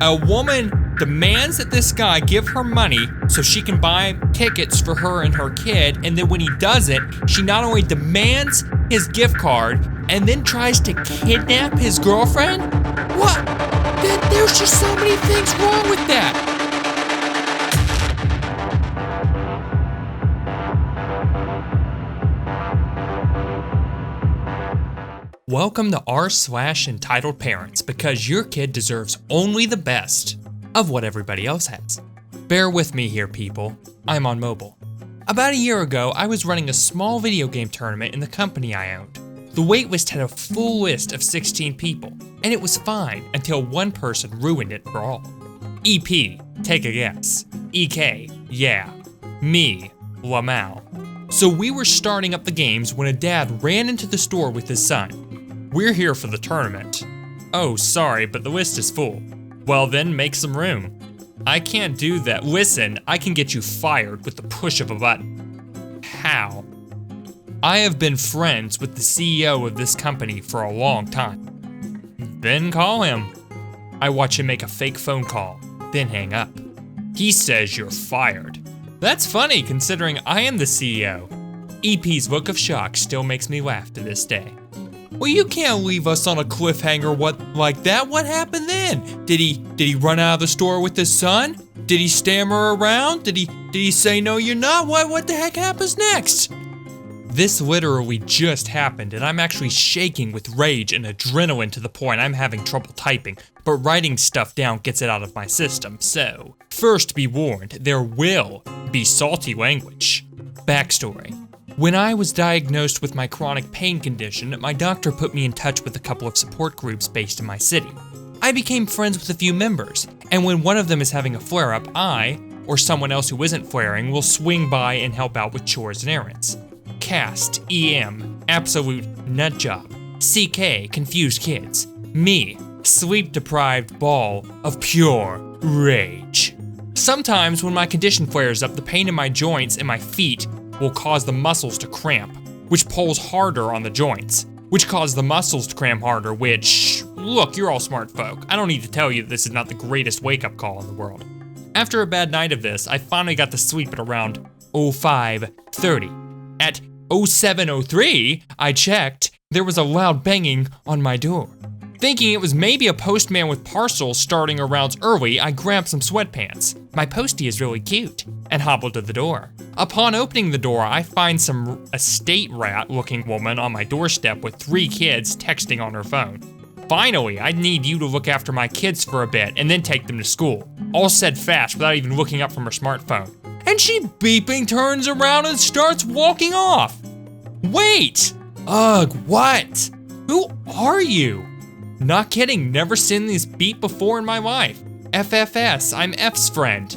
A woman demands that this guy give her money so she can buy tickets for her and her kid, and then when he doesn't, she not only demands his gift card and then tries to kidnap his girlfriend? What? There's just so many things wrong with that. Welcome to r/Entitled Parents, because your kid deserves only the best of what everybody else has. Bear with me here, people. I'm on mobile. About a year ago, I was running a small video game tournament in the company I owned. The waitlist had a full list of 16 people, and it was fine until one person ruined it for all. EP, take a guess. EK, yeah. Me, Lamau. So we were starting up the games when a dad ran into the store with his son. We're here for the tournament. Oh, sorry, but the list is full. Well then, make some room. I can't do that. Listen, I can get you fired with the push of a button. How? I have been friends with the CEO of this company for a long time. Then call him. I watch him make a fake phone call, then hang up. He says you're fired. That's funny considering I am the CEO. EP's look of shock still makes me laugh to this day. Well, you can't leave us on a cliffhanger like that. What happened then? Did he run out of the store with his son? Did he stammer around? Did he say no you're not? What the heck happens next? This literally just happened, and I'm actually shaking with rage and adrenaline to the point I'm having trouble typing, but writing stuff down gets it out of my system. So, first be warned, there will be salty language. Backstory. When I was diagnosed with my chronic pain condition, my doctor put me in touch with a couple of support groups based in my city. I became friends with a few members, and when one of them is having a flare-up, I, or someone else who isn't flaring, will swing by and help out with chores and errands. Cast, EM, absolute nutjob. CK, confused kids. Me, sleep-deprived ball of pure rage. Sometimes when my condition flares up, the pain in my joints and my feet will cause the muscles to cramp, which pulls harder on the joints, which cause the muscles to cramp harder, which, look, you're all smart folk. I don't need to tell you that this is not the greatest wake-up call in the world. After a bad night of this, I finally got to sleep at around 05:30. At 07:03, I checked, there was a loud banging on my door. Thinking it was maybe a postman with parcels starting her rounds early, I grabbed some sweatpants. My postie is really cute, and hobbled to the door. Upon opening the door, I find some estate rat-looking woman on my doorstep with 3 kids texting on her phone. Finally, I need you to look after my kids for a bit and then take them to school. All said fast without even looking up from her smartphone. And she beeping turns around and starts walking off. Wait! Ugh, what? Who are you? Not kidding, never seen this beep before in my life. FFS, I'm F's friend.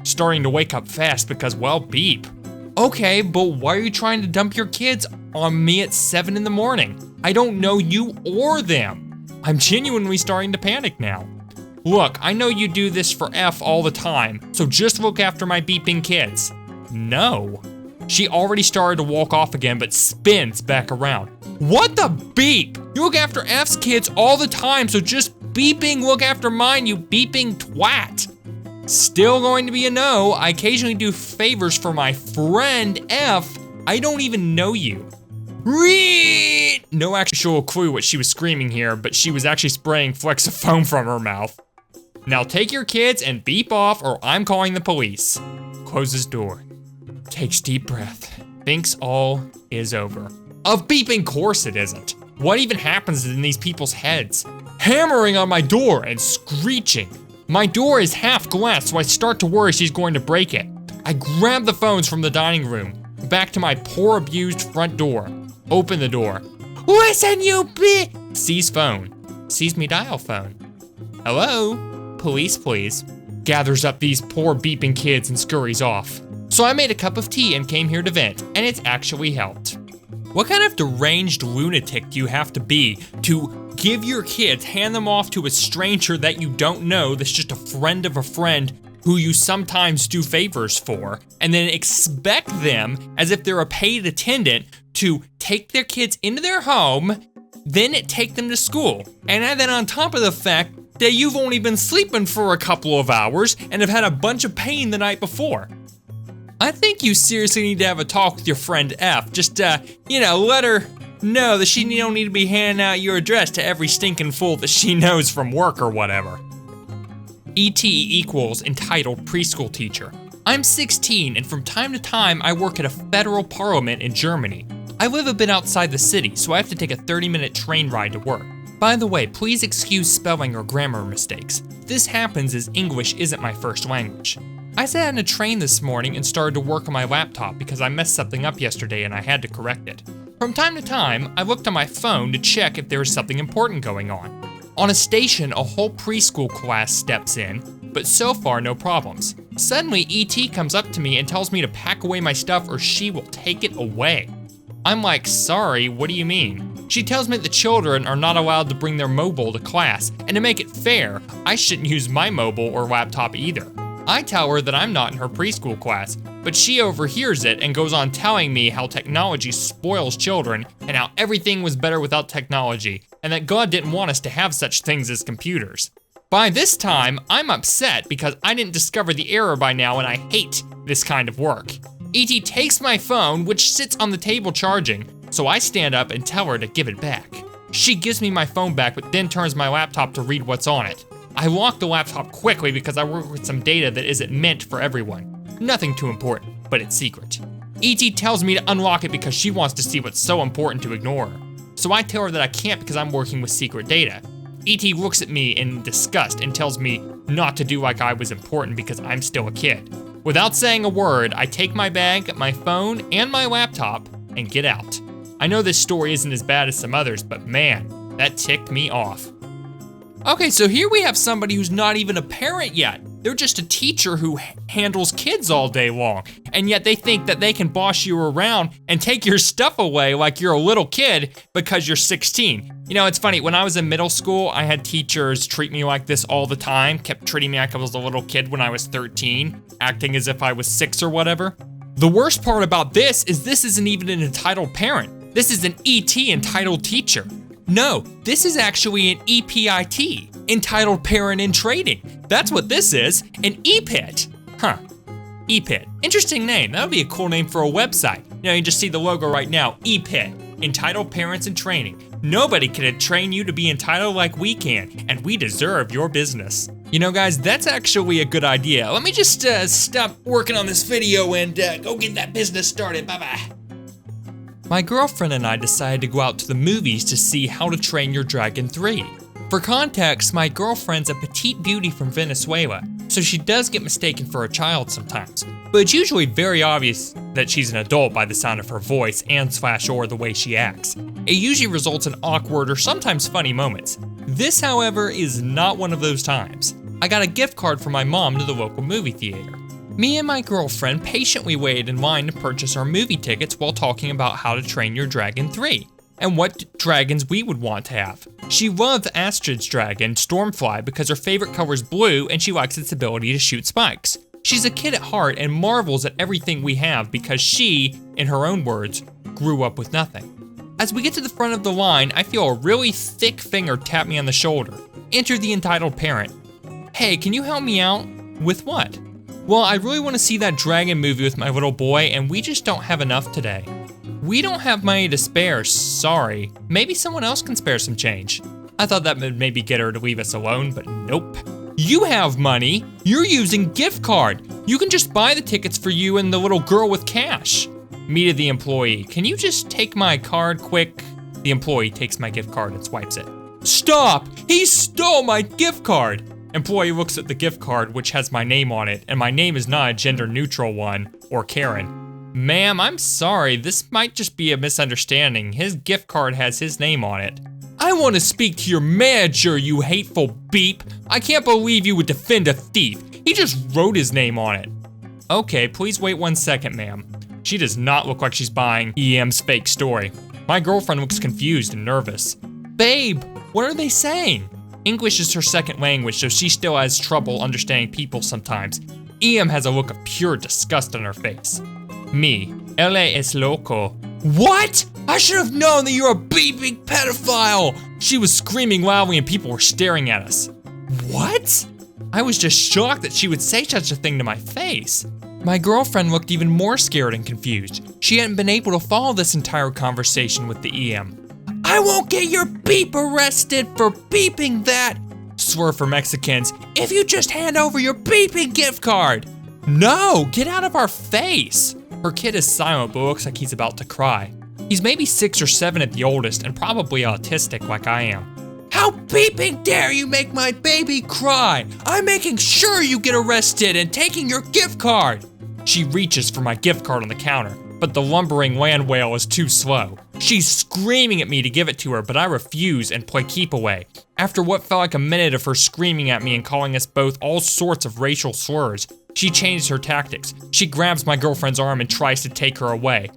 Starting to wake up fast because, well, beep. Okay, but why are you trying to dump your kids on me at 7 in the morning? I don't know you or them. I'm genuinely starting to panic now. Look, I know you do this for F all the time, so just look after my beeping kids. No. She already started to walk off again, but spins back around. What the beep? You look after F's kids all the time, so just beeping look after mine, you beeping twat. Still going to be a no. I occasionally do favors for my friend F. I don't even know you. No actual clue what she was screaming here, but she was actually spraying flecks of foam from her mouth. Now take your kids and beep off or I'm calling the police. Closes door. Takes deep breath. Thinks all is over. Of beeping course it isn't. What even happens in these people's heads? Hammering on my door and screeching. My door is half glass, so I start to worry she's going to break it. I grab the phones from the dining room, back to my poor abused front door. Open the door. Listen, you bitch! Sees phone. Sees me dial phone. Hello? Police, please. Gathers up these poor beeping kids and scurries off. So I made a cup of tea and came here to vent, and it's actually helped. What kind of deranged lunatic do you have to be to give your kids, hand them off to a stranger that you don't know that's just a friend of a friend who you sometimes do favors for, and then expect them, as if they're a paid attendant, to take their kids into their home, then take them to school. And then on top of the fact that you've only been sleeping for a couple of hours and have had a bunch of pain the night before. I think you seriously need to have a talk with your friend F. Just, let her know that she don't need to be handing out your address to every stinking fool that she knows from work or whatever. ET equals entitled preschool teacher. I'm 16 and from time to time I work at a federal parliament in Germany. I live a bit outside the city, so I have to take a 30-minute train ride to work. By the way, please excuse spelling or grammar mistakes. This happens as English isn't my first language. I sat on a train this morning and started to work on my laptop because I messed something up yesterday and I had to correct it. From time to time, I looked on my phone to check if there was something important going on. On a station, a whole preschool class steps in, but so far no problems. Suddenly, ET comes up to me and tells me to pack away my stuff or she will take it away. I'm like, sorry, what do you mean? She tells me that the children are not allowed to bring their mobile to class, and to make it fair, I shouldn't use my mobile or laptop either. I tell her that I'm not in her preschool class, but she overhears it and goes on telling me how technology spoils children and how everything was better without technology, and that God didn't want us to have such things as computers. By this time, I'm upset because I didn't discover the error by now and I hate this kind of work. ET takes my phone, which sits on the table charging, so I stand up and tell her to give it back. She gives me my phone back, but then turns my laptop to read what's on it. I lock the laptop quickly because I work with some data that isn't meant for everyone. Nothing too important, but it's secret. ET tells me to unlock it because she wants to see what's so important to ignore her. So I tell her that I can't because I'm working with secret data. ET looks at me in disgust and tells me not to do like I was important because I'm still a kid. Without saying a word, I take my bag, my phone, and my laptop and get out. I know this story isn't as bad as some others, but man, that ticked me off. Okay, so here we have somebody who's not even a parent yet. They're just a teacher who handles kids all day long, and yet they think that they can boss you around and take your stuff away like you're a little kid because you're 16. You know, it's funny, when I was in middle school, I had teachers treat me like this all the time, kept treating me like I was a little kid when I was 13, acting as if I was 6 or whatever. The worst part about this isn't even an entitled parent. This is an ET entitled teacher. No, this is actually an EPIT, entitled parent in training. That's what this is, an EPIT. Huh, EPIT, interesting name. That would be a cool name for a website. You know, you just see the logo right now, EPIT, entitled parents in training. Nobody can train you to be entitled like we can, and we deserve your business. You know guys, that's actually a good idea. Let me just stop working on this video and go get that business started, bye-bye. My girlfriend and I decided to go out to the movies to see How to Train Your Dragon 3. For context, my girlfriend's a petite beauty from Venezuela, so she does get mistaken for a child sometimes. But it's usually very obvious that she's an adult by the sound of her voice and/or the way she acts. It usually results in awkward or sometimes funny moments. This, however, is not one of those times. I got a gift card from my mom to the local movie theater. Me and my girlfriend patiently waited in line to purchase our movie tickets while talking about How to Train Your Dragon 3 and what dragons we would want to have. She loved Astrid's dragon, Stormfly, because her favorite color is blue and she likes its ability to shoot spikes. She's a kid at heart and marvels at everything we have because she, in her own words, grew up with nothing. As we get to the front of the line, I feel a really thick finger tap me on the shoulder. Enter the entitled parent. Hey, can you help me out? With what? Well, I really want to see that dragon movie with my little boy, and we just don't have enough today. We don't have money to spare, sorry. Maybe someone else can spare some change. I thought that would maybe get her to leave us alone, but nope. You have money. You're using Giftcard. You can just buy the tickets for you and the little girl with cash. Me to the employee. Can you just take my card quick? The employee takes my gift card and swipes it. Stop! He stole my gift card! Employee looks at the gift card, which has my name on it, and my name is not a gender-neutral one, or Karen. Ma'am, I'm sorry, this might just be a misunderstanding. His gift card has his name on it. I want to speak to your manager, you hateful beep. I can't believe you would defend a thief. He just wrote his name on it. Okay, please wait 1 second, ma'am. She does not look like she's buying EM's fake story. My girlfriend looks confused and nervous. Babe, what are they saying? English is her second language, so she still has trouble understanding people sometimes. EM has a look of pure disgust on her face. Me, L es loco. What? I should have known that you're a beeping pedophile! She was screaming loudly and people were staring at us. What? I was just shocked that she would say such a thing to my face. My girlfriend looked even more scared and confused. She hadn't been able to follow this entire conversation with the EM. I won't get your beep arrested for beeping that, swear for Mexicans, if you just hand over your beeping gift card. No, get out of our face. Her kid is silent but looks like he's about to cry. He's maybe 6 or 7 at the oldest and probably autistic like I am. How beeping dare you make my baby cry? I'm making sure you get arrested and taking your gift card. She reaches for my gift card on the counter, but the lumbering land whale is too slow. She's screaming at me to give it to her, but I refuse and play keep away. After what felt like a minute of her screaming at me and calling us both all sorts of racial slurs, she changes her tactics. She grabs my girlfriend's arm and tries to take her away.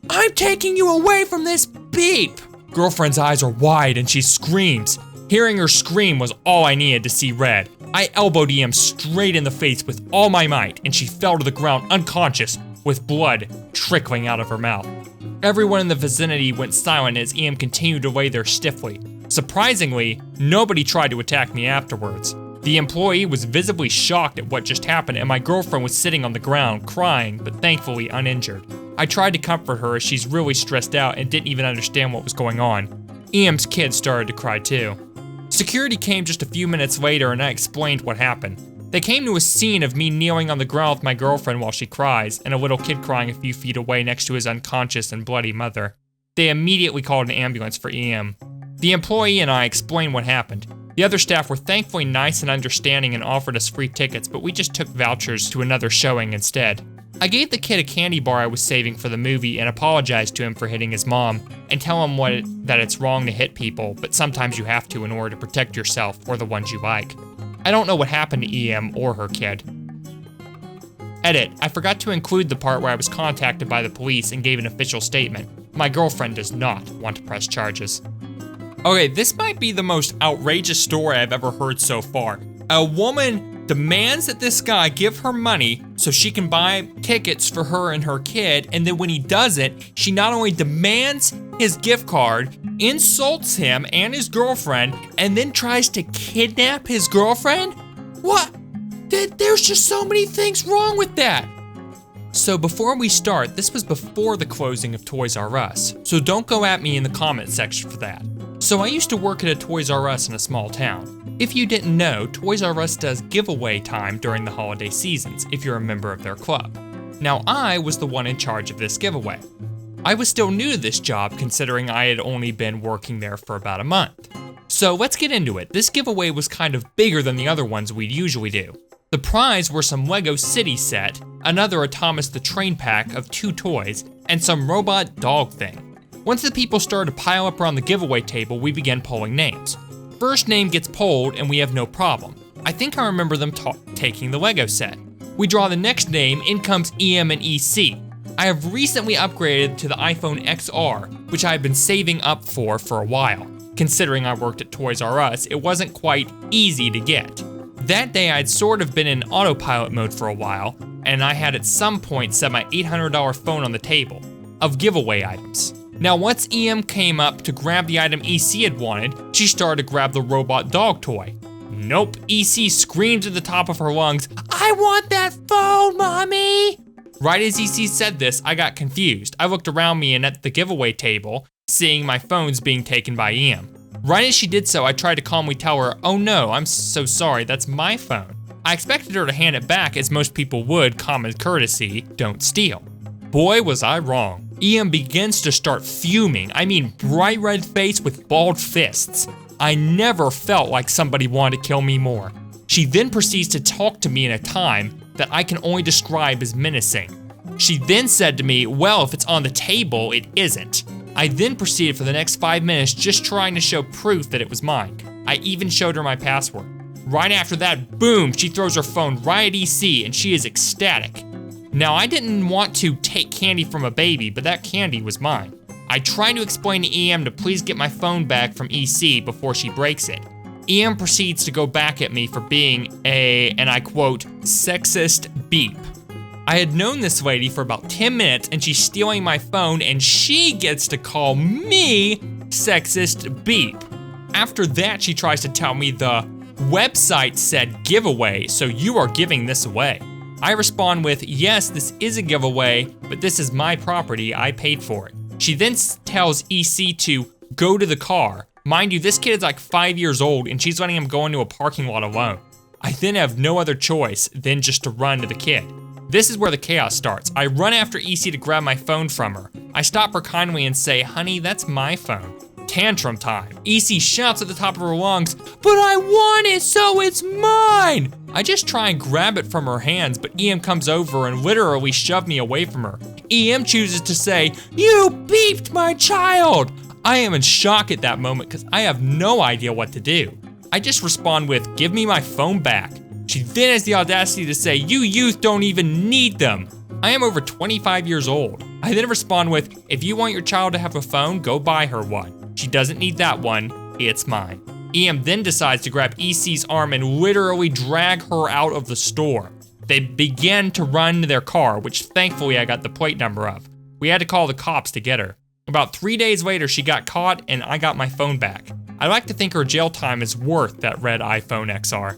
I'm taking you away from this beep! Girlfriend's eyes are wide and she screams. Hearing her scream was all I needed to see red. I elbowed EM straight in the face with all my might and she fell to the ground unconscious with blood trickling out of her mouth. Everyone in the vicinity went silent as EM continued to lay there stiffly. Surprisingly, nobody tried to attack me afterwards. The employee was visibly shocked at what just happened and my girlfriend was sitting on the ground crying, but thankfully uninjured. I tried to comfort her as she's really stressed out and didn't even understand what was going on. EM's kid started to cry too. Security came just a few minutes later and I explained what happened. They came to a scene of me kneeling on the ground with my girlfriend while she cries and a little kid crying a few feet away next to his unconscious and bloody mother. They immediately called an ambulance for EM. The employee and I explained what happened. The other staff were thankfully nice and understanding and offered us free tickets, but we just took vouchers to another showing instead. I gave the kid a candy bar I was saving for the movie and apologized to him for hitting his mom and tell him that it's wrong to hit people, but sometimes you have to in order to protect yourself or the ones you like. I don't know what happened to EM or her kid. Edit, I forgot to include the part where I was contacted by the police and gave an official statement. My girlfriend does not want to press charges. Okay, this might be the most outrageous story I've ever heard so far. A woman demands that this guy give her money so she can buy tickets for her and her kid, and then when he doesn't, she not only demands his gift card, insults him and his girlfriend, and then tries to kidnap his girlfriend? What? There's just so many things wrong with that. So before we start, this was before the closing of Toys R Us, so don't go at me in the comment section for that. So I used to work at a Toys R Us in a small town. If you didn't know, Toys R Us does giveaway time during the holiday seasons if you're a member of their club. Now I was the one in charge of this giveaway. I was still new to this job considering I had only been working there for about a month. So let's get into it. This giveaway was kind of bigger than the other ones we'd usually do. The prize were some Lego City set, another a Thomas the Train pack of 2 toys, and some robot dog thing. Once the people started to pile up around the giveaway table, we began polling names. First name gets polled and we have no problem. I think I remember them taking the Lego set. We draw the next name, in comes EM and EC. I have recently upgraded to the iPhone XR, which I have been saving up for a while. Considering I worked at Toys R Us, it wasn't quite easy to get. That day I'd sort of been in autopilot mode for a while, and I had at some point set my $800 phone on the table of giveaway items. Now once EM came up to grab the item EC had wanted, she started to grab the robot dog toy. Nope, EC screamed at the top of her lungs, "I want that phone, mommy!" Right as EC said this, I got confused. I looked around me and at the giveaway table, seeing my phones being taken by EM. Right as she did so, I tried to calmly tell her, "Oh no, I'm so sorry, that's my phone." I expected her to hand it back as most people would, common courtesy, don't steal. Boy, was I wrong. EM begins to start fuming. I mean, bright red face with balled fists. I never felt like somebody wanted to kill me more. She then proceeds to talk to me in a time that I can only describe as menacing. She then said to me, "Well, if it's on the table, it isn't." I then proceeded for the next 5 minutes just trying to show proof that it was mine. I even showed her my password. Right after that, boom, she throws her phone right at EC and she is ecstatic. Now, I didn't want to take candy from a baby, but that candy was mine. I tried to explain to EM to please get my phone back from EC before she breaks it. EM proceeds to go back at me for being a, and I quote, sexist beep. I had known this lady for about 10 minutes and she's stealing my phone and she gets to call me sexist beep. After that, she tries to tell me the Website said giveaway, so you are giving this away. I respond with, yes, this is a giveaway, but this is my property, I paid for it. She then tells EC to go to the car. Mind you, this kid is like 5 years old and she's letting him go into a parking lot alone. I then have no other choice than just to run to the kid. This is where the chaos starts. I run after EC to grab my phone from her. I stop her kindly and say, honey, that's my phone. Tantrum time. EC shouts at the top of her lungs, but I want it, so it's mine. I just try and grab it from her hands, but EM comes over and literally shoved me away from her. EM chooses to say, you beeped my child. I am in shock at that moment because I have no idea what to do. I just respond with, give me my phone back. She then has the audacity to say, you youth don't even need them. I am over 25 years old. I then respond with, if you want your child to have a phone, go buy her one. She doesn't need that one, it's mine. EM then decides to grab EC's arm and literally drag her out of the store. They begin to run to their car, which thankfully I got the plate number of. We had to call the cops to get her. About 3 days later, she got caught and I got my phone back. I like to think her jail time is worth that red iPhone XR.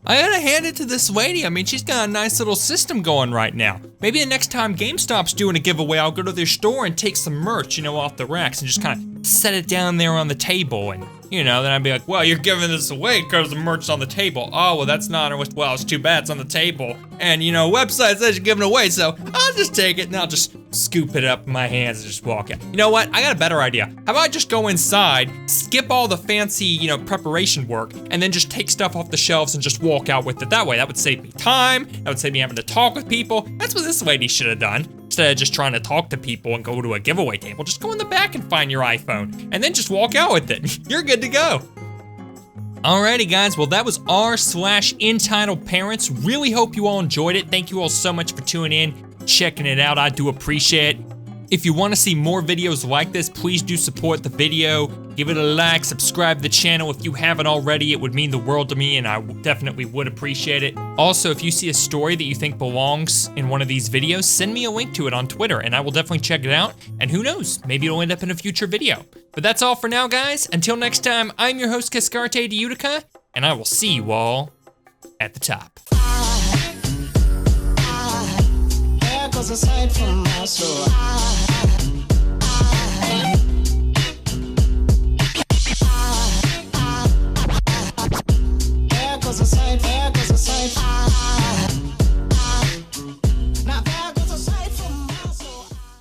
I gotta hand it to this lady. I mean, she's got a nice little system going right now. Maybe the next time GameStop's doing a giveaway, I'll go to their store and take some merch, off the racks and just kind of set it down there on the table. And, then I'd be like, well, you're giving this away because the merch's on the table. Oh, well, that's not, well, it's too bad it's on the table. And, website says you're giving it away, so I'll just take it and I'll just scoop it up in my hands and just walk out. You know what? I got a better idea. How about I just go inside, skip all the fancy, preparation work, and then just take stuff off the shelves and just walk out with it that way. That would save me time. That would save me having to talk with people. That's what this lady should have done. Instead of just trying to talk to people and go to a giveaway table, just go in the back and find your iPhone and then just walk out with it. You're good to go. Alrighty guys, well that was r/entitled parents. Really hope you all enjoyed it. Thank you all so much for tuning in, checking it out. I do appreciate it. If you want to see more videos like this, please do support the video. Give it a like, subscribe to the channel if you haven't already. It would mean the world to me and I definitely would appreciate it. Also, if you see a story that you think belongs in one of these videos, send me a link to it on Twitter and I will definitely check it out. And who knows, maybe it'll end up in a future video. But that's all for now, guys. Until next time, I'm your host, Cascarte de Utica, and I will see you all at the top. There goes a sight from my soul.